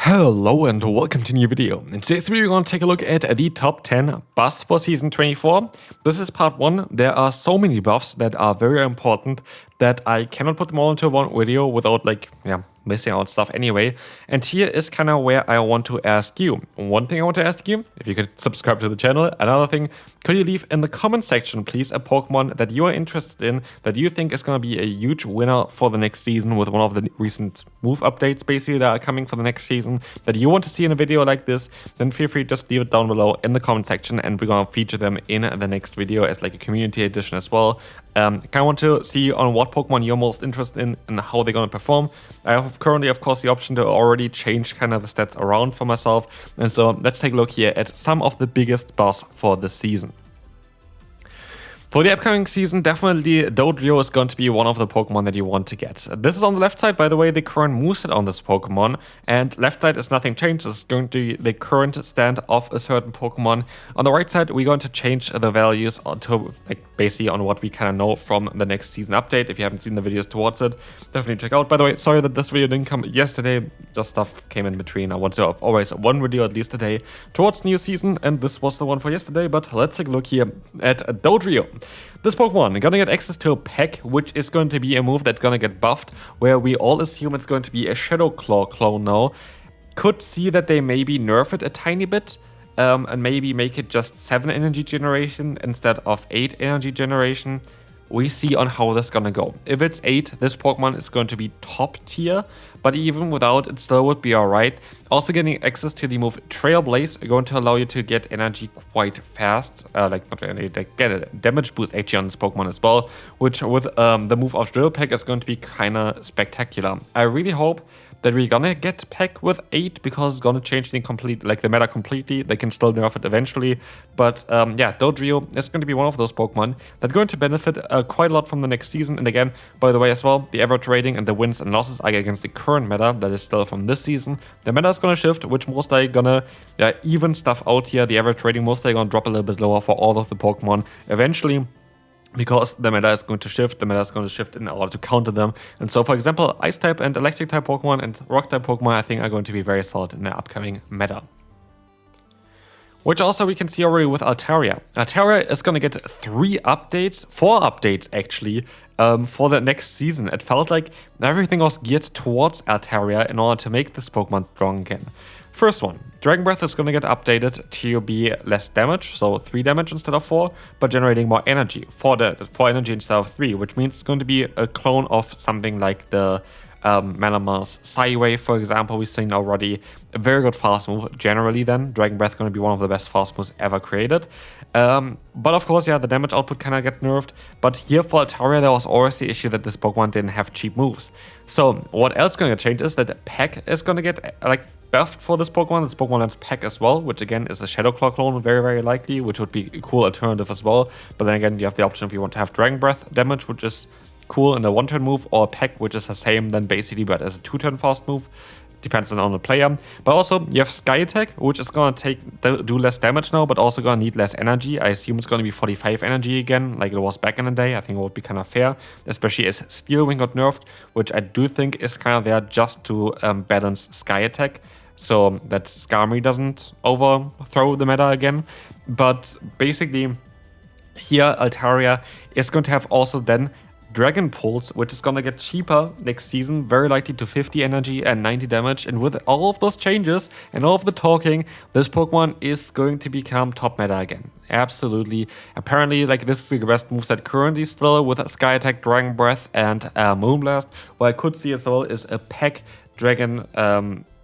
Hello and welcome to a new video. In today's video we're going to take a look at the top 10 buffs for Season 24. This is part 1. There are so many buffs that are very important that I cannot put them all into one video without missing out stuff anyway. And here is kind of where I want to ask you. One thing I want to ask you, if you could subscribe to the channel. Another thing, could you leave in the comment section please a Pokemon that you are interested in, that you think is going to be a huge winner for the next season with one of the recent move updates basically that are coming for the next season, that you want to see in a video like this. Then feel free to just leave it down below in the comment section and we're going to feature them in the next video as like a community edition as well. I kind of want to see on what Pokemon you're most interested in and how they're going to perform. I have currently, of course, the option to already change kind of the stats around for myself. And so let's take a look here at some of the biggest buffs for this season. For the upcoming season, definitely Dodrio is going to be one of the Pokemon that you want to get. This is on the left side, by the way, the current moveset on this Pokemon. And left side is nothing changed. It's going to be the current stand of a certain Pokemon. On the right side, we're going to change the values to basically on what we kind of know from the next season update. If you haven't seen the videos towards it, definitely check out. By the way, sorry that this video didn't come yesterday. Just stuff came in between. I want to have always one video at least a day towards new season. And this was the one for yesterday. But let's take a look here at Dodrio. This Pokemon gonna get access to a Peck, which is going to be a move that's gonna get buffed, where we all assume it's going to be a Shadow Claw clone now. Could see that they maybe nerf it a tiny bit, and maybe make it just 7 energy generation instead of 8 energy generation. We see on how this is gonna go. If it's 8, this Pokemon is going to be top tier, but even without, it still would be alright. Also getting access to the move Trailblaze are going to allow you to get energy quite fast, get a damage boost actually on this Pokemon as well, which with the move of Drill Peck is going to be kinda spectacular. I really hope that we're gonna get Peck with 8 because it's gonna change the meta completely. They can still nerf it eventually, but Dodrio is going to be one of those Pokemon that's going to benefit quite a lot from the next season. And again, by the way as well, the average rating and the wins and losses are against the current meta that is still from this season. The meta is gonna shift, which most likely gonna even stuff out here. The average rating most likely gonna drop a little bit lower for all of the Pokemon eventually, because the meta is going to shift, in order to counter them. And so, for example, Ice-type and Electric-type Pokemon and Rock-type Pokemon, I think, are going to be very solid in the upcoming meta. Which also we can see already with Altaria. Altaria is going to get 4 updates actually, for the next season. It felt like everything was geared towards Altaria in order to make this Pokemon strong again. First one, Dragon Breath is going to get updated to be less damage, so 3 damage instead of 4, but generating more energy, 4 energy instead of 3, which means it's going to be a clone of something like the Malamar's Psywave, for example. We've seen already a very good fast move. Generally then, Dragon Breath is going to be one of the best fast moves ever created. But of course, the damage output kind of get nerfed. But here for Altaria, there was always the issue that this Pokemon didn't have cheap moves. So what else is going to change is that Peck is going to get buffed for this Pokemon. This Pokemon has Peck as well, which again is a Shadow Claw clone, very, very likely, which would be a cool alternative as well. But then again, you have the option if you want to have Dragon Breath damage, which is cool in a 1-turn move, or Peck, which is the same then basically, but as a 2-turn fast move. Depends on the player. But also you have Sky Attack, which is gonna do less damage now, but also gonna need less energy. I assume it's gonna be 45 energy again, like it was back in the day. I think it would be kind of fair, especially as Steel Wing got nerfed, which I do think is kind of there just to balance Sky Attack, so that Skarmory doesn't overthrow the meta again. But basically here Altaria is going to have also then Dragon Pulse, which is gonna get cheaper next season, very likely to 50 energy and 90 damage. And with all of those changes and all of the talking, this Pokemon is going to become top meta again. Absolutely. Apparently, this is the best moveset currently still with Sky Attack, Dragon Breath, and Moonblast. What I could see as well is a Peck, Dragon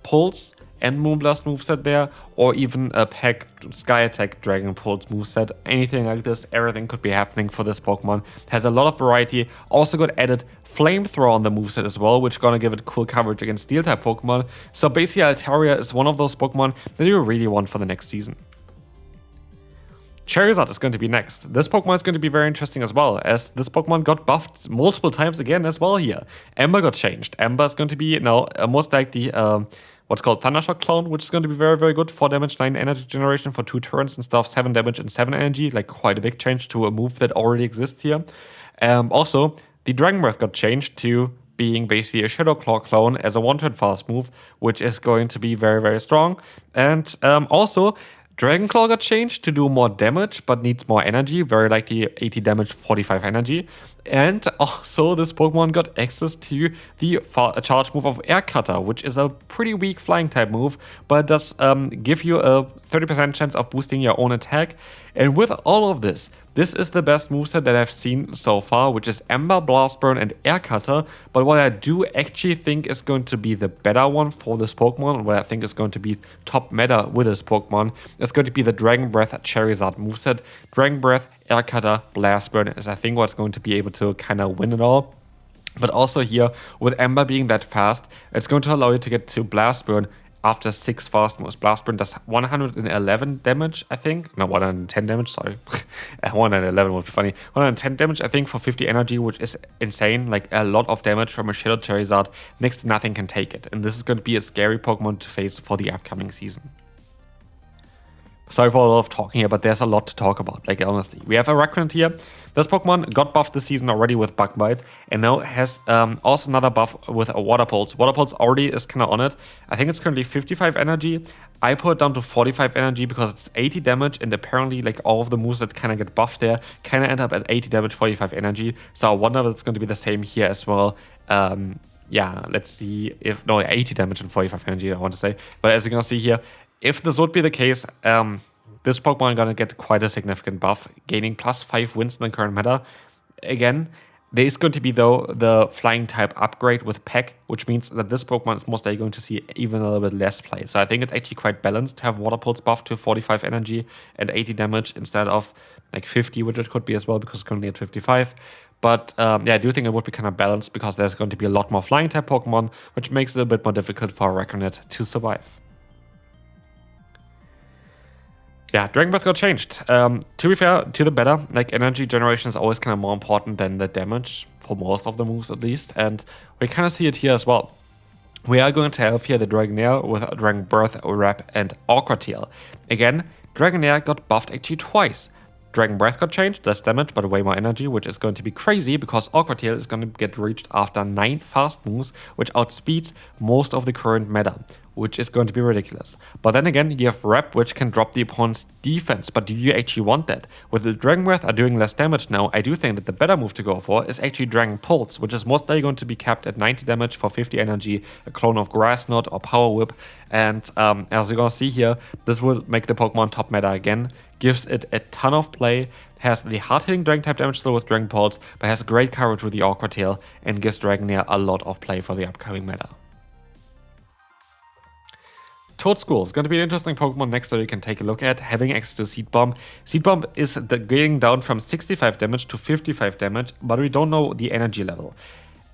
Pulse, and Moonblast moveset there, or even a Peck, Sky Attack, Dragon Pulse moveset. Anything like this, everything could be happening for this Pokemon. Has a lot of variety. Also got added Flamethrower on the moveset as well, which is gonna give it cool coverage against Steel-type Pokemon. So basically Altaria is one of those Pokemon that you really want for the next season. Charizard is going to be next. This Pokemon is going to be very interesting as well, as this Pokemon got buffed multiple times again as well here. Ember got changed. Ember is going to be now most likely what's called Thundershock clone, which is going to be very, very good. 4 damage, 9 energy generation for 2 turns and stuff. 7 damage and 7 energy, quite a big change to a move that already exists here. Also, the Dragon Breath got changed to being basically a Shadow Claw clone as a one-turn fast move, which is going to be very, very strong. And also, Dragon Claw got changed to do more damage, but needs more energy, very likely 80 damage, 45 energy. And also this Pokemon got access to the charge move of Air Cutter, which is a pretty weak flying type move, but does give you a 30% chance of boosting your own attack. And with all of this, this is the best moveset that I've seen so far, which is Ember, Blast Burn, and Air Cutter. But what I do actually think is going to be the better one for this Pokemon, what I think is going to be top meta with this Pokemon, is going to be the Dragon Breath Charizard moveset. Dragon Breath, Air Cutter, Blast Burn is I think what's going to be able to kind of win it all. But also here, with Ember being that fast, it's going to allow you to get to Blast Burn after 6 fast moves. Blast Burn does 111 damage, I think. No, 110 damage, sorry. 111 would be funny. 110 damage, I think, for 50 energy, which is insane. Like, a lot of damage from a Shadow Charizard. Next to nothing can take it. And this is going to be a scary Pokemon to face for the upcoming season. Sorry for a lot of talking here, but there's a lot to talk about, like, honestly. We have Araquanid here. This Pokemon got buffed this season already with Bug Bite, and now has also another buff with a Water Pulse. Water Pulse already is kind of on it. I think it's currently 55 energy. I put it down to 45 energy because it's 80 damage, and apparently, like, all of the moves that kind of get buffed there kind of end up at 80 damage, 45 energy. So I wonder if it's going to be the same here as well. Yeah, let's see if... No, 80 damage and 45 energy, I want to say. But as you can see here, if this would be the case, this Pokemon gonna get quite a significant buff, gaining +5 wins in the current meta. Again, there is going to be, though, the flying type upgrade with Peck, which means that this Pokemon is most likely going to see even a little bit less play. So I think it's actually quite balanced to have Water Pulse buff to 45 energy and 80 damage instead of like 50, which it could be as well, because it's currently at 55. But yeah, I do think it would be kind of balanced because there's going to be a lot more flying type Pokemon, which makes it a bit more difficult for Araquanid to survive. Yeah, Dragon Breath got changed. To be fair, to the better. Like, energy generation is always kind of more important than the damage, for most of the moves at least. And we kind of see it here as well. We are going to have here the Dragonair with Dragon Breath, Wrap, and Awkward Tail. Again, Dragonair got buffed actually twice. Dragon Breath got changed, less damage, but way more energy, which is going to be crazy because Awkward Tail is going to get reached after 9 fast moves, which outspeeds most of the current meta, which is going to be ridiculous. But then again, you have Wrap, which can drop the opponent's defense, but do you actually want that? With the Dragon Breath are doing less damage now, I do think that the better move to go for is actually Dragon Pulse, which is most likely going to be capped at 90 damage for 50 energy, a clone of Grass Knot or Power Whip, and as you're gonna see here, this will make the Pokemon top meta again, gives it a ton of play, has the hard-hitting Dragon type damage still with Dragon Pulse, but has great coverage with the Awkward Tail, and gives Dragonair a lot of play for the upcoming meta. Toedscruel is going to be an interesting Pokemon next that you can take a look at, having access to Seed Bomb. Seed Bomb is getting down from 65 damage to 55 damage, but we don't know the energy level.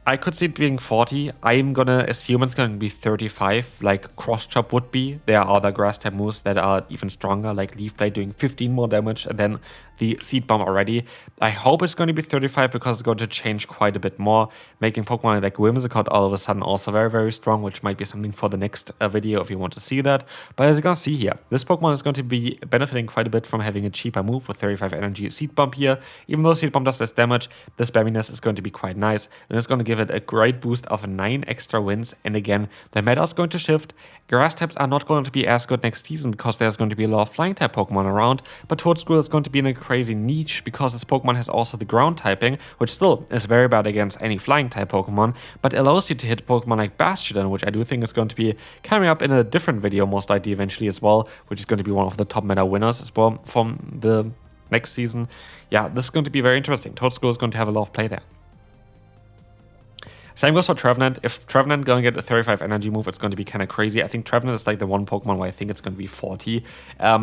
I could see it being 40. I'm gonna assume it's gonna be 35, like Cross Chop would be. There are other grass type moves that are even stronger, like Leaf Blade doing 15 more damage than the Seed Bomb already. I hope it's going to be 35 because it's going to change quite a bit more, making Pokemon like Whimsicott all of a sudden also very, very strong, which might be something for the next video if you want to see that. But as you can see here, this Pokemon is going to be benefiting quite a bit from having a cheaper move with 35 energy Seed Bomb here. Even though Seed Bomb does less damage, the spamminess is going to be quite nice, and it's going to give it a great boost of 9 extra wins. And again, the meta is going to shift. Grass types are not going to be as good next season because there's going to be a lot of flying type Pokemon around, but Toedscruel is going to be in a crazy niche because this Pokemon has also the ground typing, which still is very bad against any flying type Pokemon, but allows you to hit Pokemon like Bastion, which I do think is going to be coming up in a different video most likely eventually as well, which is going to be one of the top meta winners as well from the next season. Yeah, this is going to be very interesting. Toedscruel is going to have a lot of play there. Same goes for Trevenant. If Trevenant gonna get a 35 energy move, it's going to be kind of crazy. I think Trevenant is like the one Pokemon where I think it's going to be 40.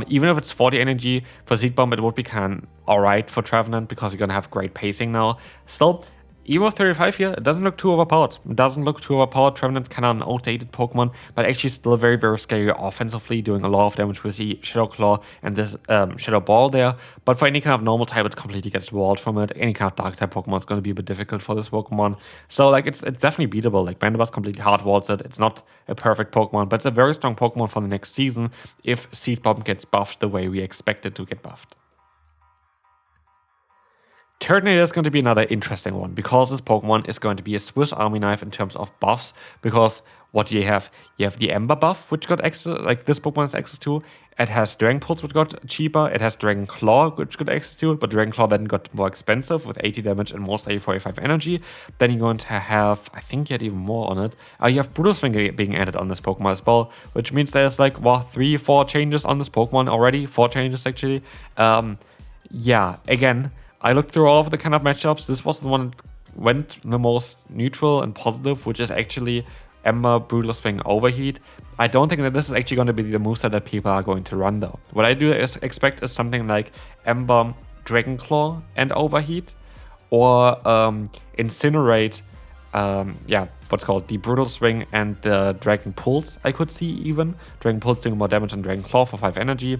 Even if it's 40 energy for Seed Bomb, it would be kind of alright for Trevenant because you're going to have great pacing now. Still, even with 35 here, it doesn't look too overpowered. Trevenant's kind of an outdated Pokemon, but actually still very, very scary offensively, doing a lot of damage with the Shadow Claw and this Shadow Ball there. But for any kind of normal type, it completely gets walled from it. Any kind of dark type Pokemon is going to be a bit difficult for this Pokemon. So like it's definitely beatable. Like Bandabus completely hard walls it. It's not a perfect Pokemon, but it's a very strong Pokemon for the next season if Seed Bomb gets buffed the way we expect it to get buffed. Turtonator is going to be another interesting one because this Pokemon is going to be a Swiss Army knife in terms of buffs. Because what do you have? You have the Ember buff, which got access, like this Pokemon has access to. It has Dragon Pulse, which got cheaper. It has Dragon Claw, which got access to, but Dragon Claw then got more expensive with 80 damage and most 45 energy. Then you're going to have, I think you had even more on it. You have Brutal Swing being added on this Pokemon as well, which means there's like, 3-4 changes on this Pokemon already. 4 changes actually. Yeah, again, I looked through all of the kind of matchups. This was the one that went the most neutral and positive, which is actually Ember, Brutal Swing, Overheat. I don't think that this is actually going to be the moveset that people are going to run though. What I do expect is something like Ember, Dragon Claw, and Overheat, or Incinerate, what's called the Brutal Swing and the Dragon Pulse. I could see even Dragon Pulse doing more damage than Dragon Claw for 5 energy.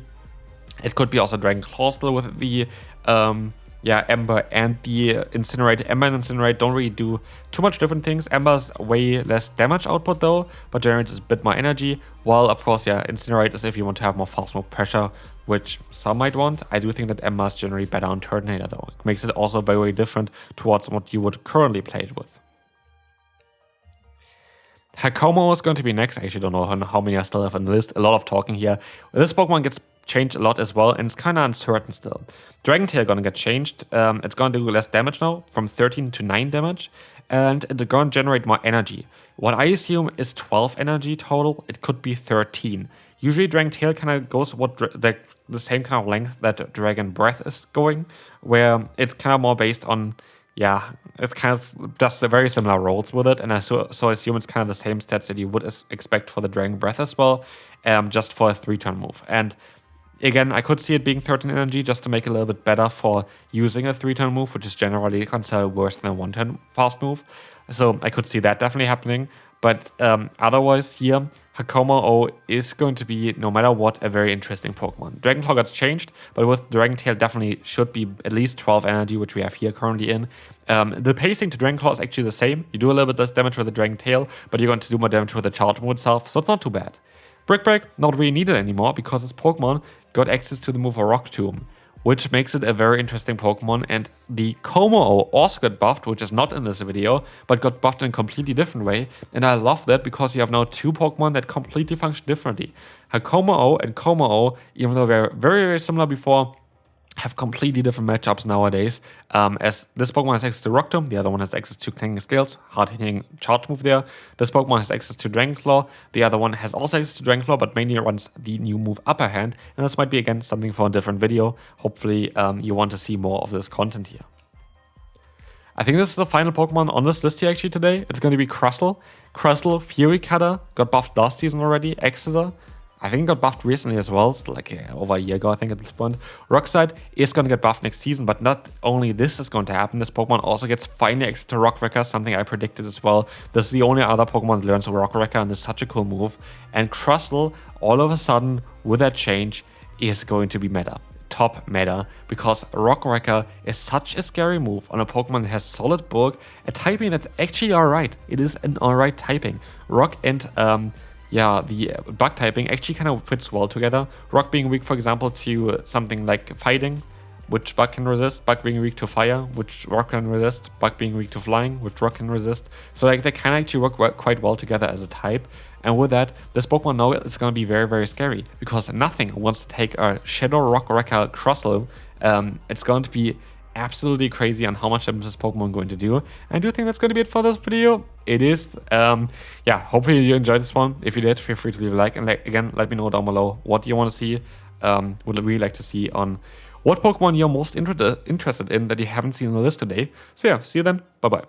It could be also Dragon Claw still with the Ember and the Incinerate. Ember and Incinerate don't really do too much different things. Ember's way less damage output though, but generates a bit more energy. While of course, Incinerate is if you want to have more fast move pressure, which some might want. I do think that Ember is generally better on Turtonator though. It makes it also very different towards what you would currently play it with. Hakamo-o is going to be next. I actually don't know how many I still have on the list. A lot of talking here. This Pokemon gets changed a lot as well, and it's kind of uncertain still. Dragon Tail gonna get changed. It's gonna do less damage now, from 13 to 9 damage, and it's gonna generate more energy. What I assume is 12 energy total. It could be 13. Usually Dragon Tail kind of goes the same kind of length that Dragon Breath is going, where it's kind of more based on, it's kind of does very similar roles with it, and I so assume it's kind of the same stats that you would expect for the Dragon Breath as well, just for a 3-turn move. And again, I could see it being 13 energy just to make it a little bit better for using a 3-turn move, which is generally considered worse than a 1-turn fast move. So I could see that definitely happening. But otherwise here, Hakamo-o is going to be, no matter what, a very interesting Pokemon. Dragon Claw got changed, but with Dragon Tail definitely should be at least 12 energy, which we have here currently in. The pacing to Dragon Claw is actually the same. You do a little bit less damage with the Dragon Tail, but you're going to do more damage with the charge move itself, so it's not too bad. Brick Break, not really needed anymore because this Pokemon got access to the move Rock Tomb, which makes it a very interesting Pokemon. And the Hakamo-o also got buffed, which is not in this video, but got buffed in a completely different way. And I love that because you have now 2 Pokemon that completely function differently. Hakamo-o and Kommo-o, even though they're very, very similar before, have completely different matchups nowadays, as this Pokemon has access to Rock Tomb, the other one has access to Clanging Scales, hard-hitting charge move there. This Pokemon has access to Dragon Claw, the other one has also access to Dragon Claw, but mainly runs the new move Upper Hand, and this might be, again, something for a different video. Hopefully, you want to see more of this content here. I think this is the final Pokemon on this list here actually today. It's going to be Crustle. Crustle, Fury Cutter, got buffed last season already, Exeter. I think it got buffed recently as well, so like over a year ago I think at this point. Rockslide is going to get buffed next season, but not only this is going to happen, this Pokemon also gets finally access to Rock Wrecker, something I predicted as well. This is the only other Pokemon that learns Rock Wrecker, and it's such a cool move. And Crustle, all of a sudden, with that change, is going to be meta. Top meta, because Rock Wrecker is such a scary move on a Pokemon that has Solid Bulk, a typing that's actually alright. It is an alright typing. Rock and the bug typing actually kind of fits well together. Rock being weak, for example, to something like fighting, which Bug can resist. Bug being weak to fire, which Rock can resist. Bug being weak to flying, which Rock can resist. So like they can actually work quite well together as a type. And with that, this Pokemon now is going to be very, very scary, because nothing wants to take a Shadow Rock Wrecker Crustle. It's going to be absolutely crazy on how much damage this Pokemon going to do. And I do think that's going to be it for this video. It is. Hopefully you enjoyed this one. If you did, feel free to leave a like. And again, let me know down below what you want to see. Would really like to see on what Pokemon you're most interested in that you haven't seen on the list today. So yeah, see you then. Bye-bye.